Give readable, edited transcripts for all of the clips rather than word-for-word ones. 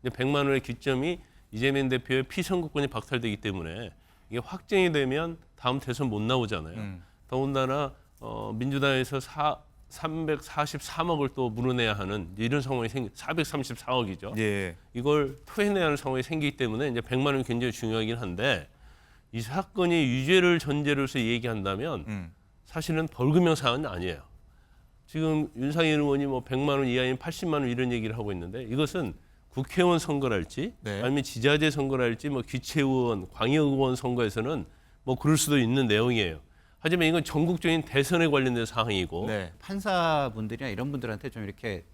근데 100만 원의 기점이 이재명 대표의 피선거권이 박탈되기 때문에 이게 확정이 되면 다음 대선 못 나오잖아요. 더군다나 민주당에서 343억을 또 물어내야 하는 이런 상황이 434억이죠. 예. 이걸 토해내야 하는 상황이 생기기 때문에 이제 100만 원이 굉장히 중요하긴 한데 이 사건이 유죄를 전제로서 얘기한다면 사실은 벌금형 사안은 아니에요. 지금 윤상현 의원이 뭐 100만 원 이하인 80만 원 이런 얘기를 하고 있는데 이것은 국회의원 선거랄지 네. 아니면 지자체 선거랄지 뭐 기체의원, 광역의원 선거에서는 뭐 그럴 수도 있는 내용이에요. 하지만 이건 전국적인 대선에 관련된 사항이고 네. 판사분들이나 이런 분들한테 좀 이렇게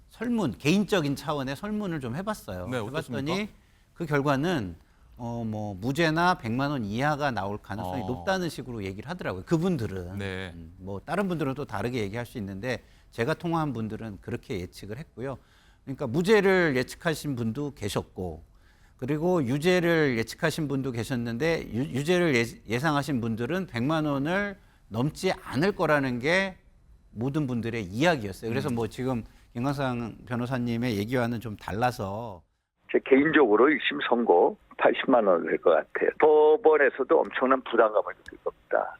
설문, 개인적인 차원의 설문을 좀 해봤어요. 네, 해봤더니 어떻습니까? 그 결과는 뭐 무죄나 100만 원 이하가 나올 가능성이 어. 높다는 식으로 얘기를 하더라고요. 그분들은 네. 뭐 다른 분들은 또 다르게 얘기할 수 있는데 제가 통화한 분들은 그렇게 예측을 했고요. 그러니까 무죄를 예측하신 분도 계셨고 그리고 유죄를 예측하신 분도 계셨는데 유죄를 예상하신 분들은 100만 원을 넘지 않을 거라는 게 모든 분들의 이야기였어요. 그래서 뭐 지금 김광상 변호사님의 얘기와는 좀 달라서 제 개인적으로 1심 선고 80만 원을 될 것 같아요. 법원에서도 엄청난 부담감을 느낄 겁니다.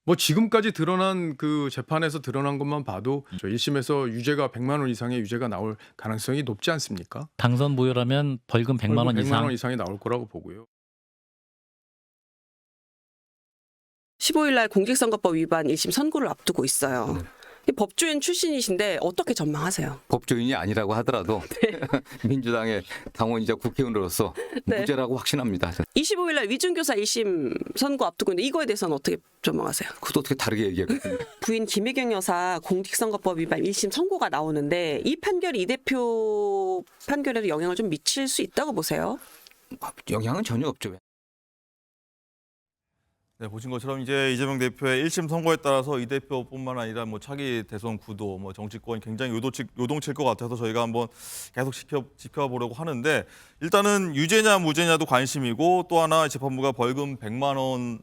뭐 지금까지 드러난 그 재판에서 드러난 것만 봐도 1심에서 유죄가 100만 원 이상의 유죄가 나올 가능성이 높지 않습니까? 당선 무효라면 벌금 100만 원 100만 이상. 원 이상이 나올 거라고 보고요. 15일 날 공직선거법 위반 1심 선고를 앞두고 있어요. 법조인 출신이신데 어떻게 전망하세요? 법조인이 아니라고 하더라도 민주당의 당원이자 국회의원으로서 네. 무죄라고 확신합니다. 25일 날 위중교사 1심 선고 앞두고 있는데 이거에 대해서는 어떻게 전망하세요? 그것도 어떻게 다르게 얘기했거든요. 부인 김혜경 여사 공직선거법 위반 1심 선고가 나오는데 이 판결이 이 대표 판결에도 영향을 좀 미칠 수 있다고 보세요? 영향은 전혀 없죠. 네, 보신 것처럼 이제 이재명 대표의 1심 선고에 따라서 이 대표뿐만 아니라 뭐 차기 대선 구도, 뭐 정치권이 굉장히 요동칠 것 같아서 저희가 한번 계속 지켜보려고 하는데 일단은 유죄냐 무죄냐도 관심이고 또 하나 재판부가 벌금 100만 원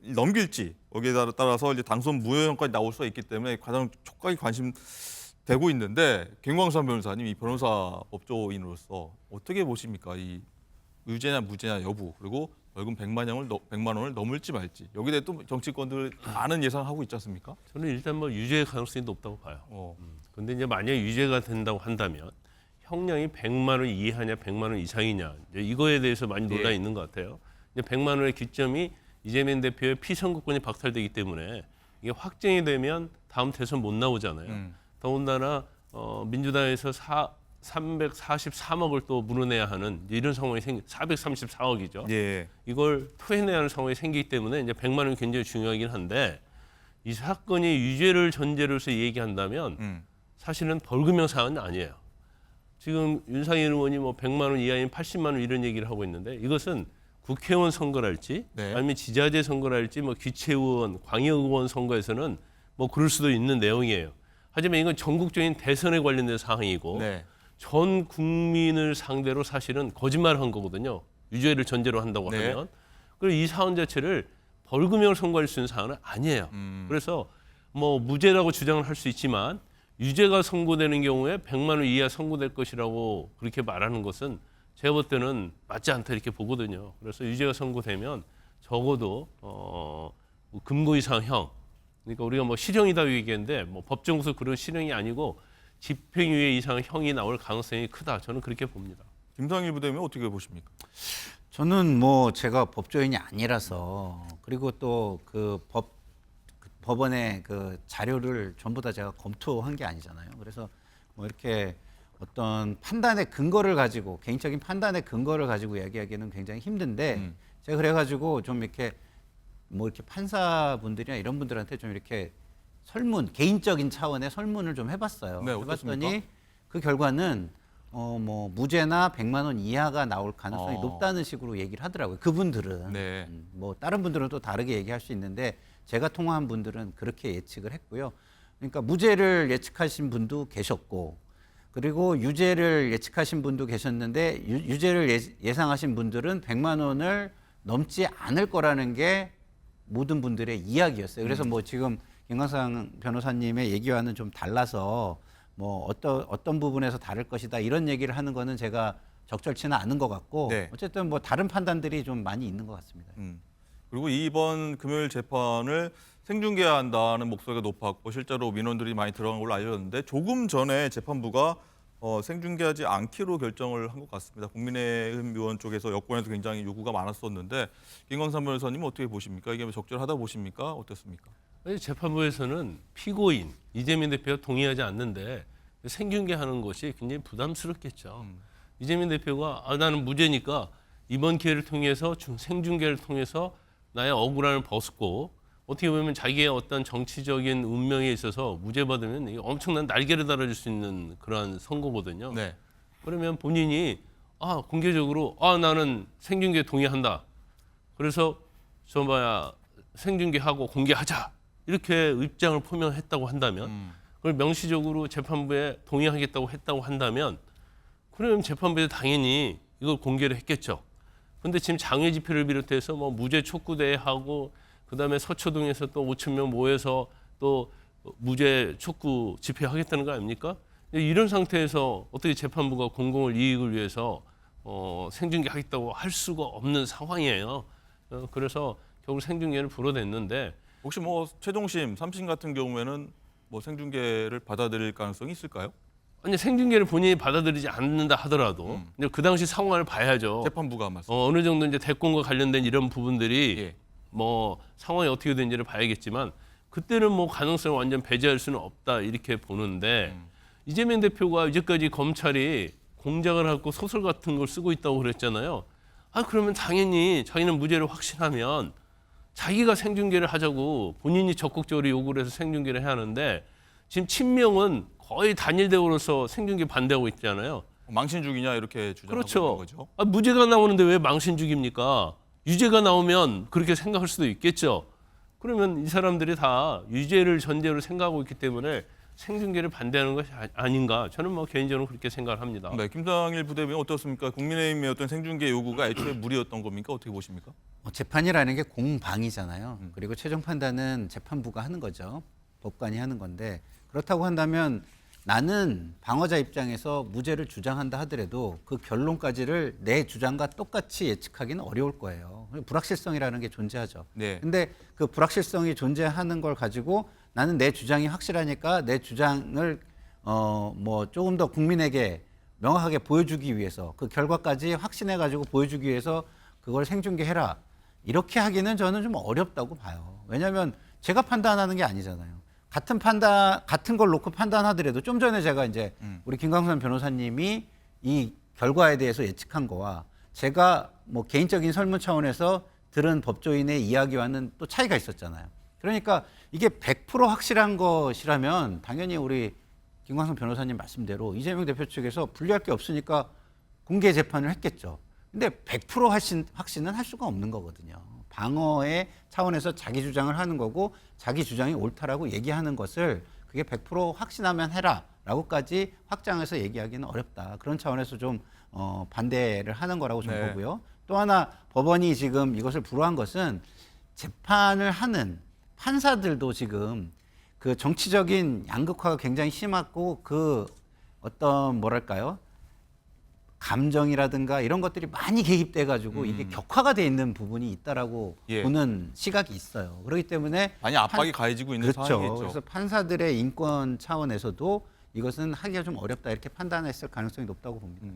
넘길지 여기에 따라서 이제 당선 무효형까지 나올 수가 있기 때문에 가장 촉각이 관심되고 있는데 김광삼 변호사님 이 변호사 법조인으로서 어떻게 보십니까? 이 유죄냐 무죄냐 여부 그리고 벌금 100만 원을 넘을지 말지 여기에 대해 또 정치권들 많은 예상하고 있지 않습니까? 저는 일단 뭐 유죄 가능성이 높다고 봐요. 근데 이제 만약 유죄가 된다고 한다면 형량이 100만 원 이하냐 100만 원 이상이냐 이제 이거에 대해서 많이 논란이 있는 것 같아요. 이제 100만 원의 기점이 이재명 대표의 피선거권이 박탈되기 때문에 이게 확정이 되면 다음 대선 못 나오잖아요. 더군다나 민주당에서 343억을 또 물어내야 하는 이런 상황이 434억이죠. 예. 이걸 토해내야 하는 상황이 생기기 때문에 이제 100만 원이 굉장히 중요하긴 한데 이 사건이 유죄를 전제로서 얘기한다면 사실은 벌금형 사안은 아니에요. 지금 윤상현 의원이 뭐 100만 원 이하인 80만 원 이런 얘기를 하고 있는데 이것은 국회의원 선거랄지 네. 아니면 지자체 선거랄지 뭐 기체의원, 광역의원 선거에서는 뭐 그럴 수도 있는 내용이에요. 하지만 이건 전국적인 대선에 관련된 사항이고 네. 전 국민을 상대로 사실은 거짓말을 한 거거든요. 유죄를 전제로 한다고 네. 하면. 그리고 이 사안 자체를 벌금형을 선고할 수 있는 사안은 아니에요. 그래서 뭐 무죄라고 주장을 할 수 있지만 유죄가 선고되는 경우에 100만 원 이하 선고될 것이라고 그렇게 말하는 것은 제가 볼 때는 맞지 않다 이렇게 보거든요. 그래서 유죄가 선고되면 적어도 금고 이상 형. 그러니까 우리가 뭐 실형이다 얘기했는데 뭐 법정에서 그런 실형이 아니고 집행유예 이상 형이 나올 가능성이 크다. 저는 그렇게 봅니다. 김상일 부대면 어떻게 보십니까? 저는 뭐 제가 법조인이 아니라서 그리고 또 그 법원의 그 자료를 전부 다 제가 검토한 게 아니잖아요. 그래서 뭐 이렇게 어떤 판단의 근거를 가지고 개인적인 판단의 근거를 가지고 이야기하기는 굉장히 힘든데 제가 그래가지고 좀 이렇게 뭐 이렇게 판사분들이나 이런 분들한테 좀 이렇게 설문, 개인적인 차원의 설문을 좀 해봤어요. 네, 해봤더니 어떻습니까? 그 결과는 뭐 무죄나 100만 원 이하가 나올 가능성이 높다는 식으로 얘기를 하더라고요. 그분들은 네. 뭐 다른 분들은 또 다르게 얘기할 수 있는데 제가 통화한 분들은 그렇게 예측을 했고요. 그러니까 무죄를 예측하신 분도 계셨고 그리고 유죄를 예측하신 분도 계셨는데 유죄를 예상하신 분들은 100만 원을 넘지 않을 거라는 게 모든 분들의 이야기였어요. 그래서 뭐 지금 김광상 변호사님의 얘기와는 좀 달라서 뭐 어떤 부분에서 다를 것이다 이런 얘기를 하는 거는 제가 적절치는 않은 것 같고 네. 어쨌든 뭐 다른 판단들이 좀 많이 있는 것 같습니다. 그리고 이번 금요일 재판을 생중계한다는 목소리가 높았고 실제로 민원들이 많이 들어간 걸로 알려졌는데 조금 전에 재판부가 생중계하지 않기로 결정을 한 것 같습니다. 국민의힘 의원 쪽에서 여권에서 굉장히 요구가 많았었는데 김광삼 변호사님 어떻게 보십니까? 이게 적절하다 보십니까? 어떻습니까? 아니, 재판부에서는 피고인 이재명 대표가 동의하지 않는데 생중계하는 것이 굉장히 부담스럽겠죠. 이재명 대표가 나는 무죄니까 이번 기회를 통해서 생중계를 통해서 나의 억울함을 벗고 어떻게 보면 자기의 어떤 정치적인 운명에 있어서 무죄 받으면 이게 엄청난 날개를 달아줄 수 있는 그러한 선거거든요. 네. 그러면 본인이 공개적으로 나는 생중계 동의한다. 그래서 생중계하고 공개하자. 이렇게 입장을 표명했다고 한다면 그걸 명시적으로 재판부에 동의하겠다고 했다고 한다면 그러면 재판부에서 당연히 이걸 공개를 했겠죠. 그런데 지금 장외 집회를 비롯해서 뭐 무죄 촉구대회 하고 그다음에 서초동에서 또 5천 명 모여서 또 무죄 촉구 집회하겠다는 거 아닙니까? 이런 상태에서 어떻게 재판부가 공공의 이익을 위해서 생중계하겠다고 할 수가 없는 상황이에요. 그래서 결국 생중계를 불어댔는데 혹시 뭐 최종심, 3심 같은 경우에는 뭐 생중계를 받아들일 가능성이 있을까요? 아니 생중계를 본인이 받아들이지 않는다 하더라도 이제 그 당시 상황을 봐야죠. 재판부가 말씀. 어느 정도 이제 대권과 관련된 이런 부분들이 예. 뭐 상황이 어떻게 되는지를 봐야겠지만 그때는 뭐 가능성을 완전 배제할 수는 없다 이렇게 보는데 이재명 대표가 이제까지 검찰이 공작을 하고 소설 같은 걸 쓰고 있다고 그랬잖아요. 그러면 당연히 자기는 무죄를 확신하면 자기가 생중계를 하자고 본인이 적극적으로 요구를 해서 생중계를 해야 하는데 지금 친명은 거의 단일 대우로서 생중계 반대하고 있잖아요. 망신주기냐 이렇게 주장하고 그렇죠. 있는 거죠. 무죄가 나오는데 왜 망신주기입니까? 유죄가 나오면 그렇게 생각할 수도 있겠죠. 그러면 이 사람들이 다 유죄를 전제로 생각하고 있기 때문에 생중계를 반대하는 것이 아닌가. 저는 뭐 개인적으로 그렇게 생각을 합니다. 네, 김상일 부대변인 어떻습니까? 국민의힘의 어떤 생중계 요구가 애초에 무리였던 겁니까? 어떻게 보십니까? 재판이라는 게 공방이잖아요. 그리고 최종 판단은 재판부가 하는 거죠. 법관이 하는 건데 그렇다고 한다면 나는 방어자 입장에서 무죄를 주장한다 하더라도 그 결론까지를 내 주장과 똑같이 예측하기는 어려울 거예요. 불확실성이라는 게 존재하죠. 네. 근데 그 불확실성이 존재하는 걸 가지고 나는 내 주장이 확실하니까 내 주장을 뭐 조금 더 국민에게 명확하게 보여주기 위해서 그 결과까지 확신해 가지고 보여주기 위해서 그걸 생중계해라. 이렇게 하기는 저는 좀 어렵다고 봐요. 왜냐하면 제가 판단하는 게 아니잖아요. 같은 걸 놓고 판단하더라도 좀 전에 제가 이제 우리 김광선 변호사님이 이 결과에 대해서 예측한 거와 제가 뭐 개인적인 설문 차원에서 들은 법조인의 이야기와는 또 차이가 있었잖아요. 그러니까 이게 100% 확실한 것이라면 당연히 우리 김광선 변호사님 말씀대로 이재명 대표 측에서 분리할 게 없으니까 공개 재판을 했겠죠. 근데 100% 확신은 할 수가 없는 거거든요. 방어의 차원에서 자기 주장을 하는 거고 자기 주장이 옳다라고 얘기하는 것을 그게 100% 확신하면 해라라고까지 확장해서 얘기하기는 어렵다. 그런 차원에서 좀 반대를 하는 거라고 저는 네. 보고요. 또 하나 법원이 지금 이것을 불허한 것은 재판을 하는 판사들도 지금 그 정치적인 양극화가 굉장히 심하고 그 어떤 뭐랄까요? 감정이라든가 이런 것들이 많이 개입돼 가지고 이게 격화가 돼 있는 부분이 있다라고 예. 보는 시각이 있어요. 그렇기 때문에 많이 압박이 가해지고 있는 그렇죠. 상황이겠죠. 그래서 판사들의 인권 차원에서도 이것은 하기가 좀 어렵다 이렇게 판단했을 가능성이 높다고 봅니다.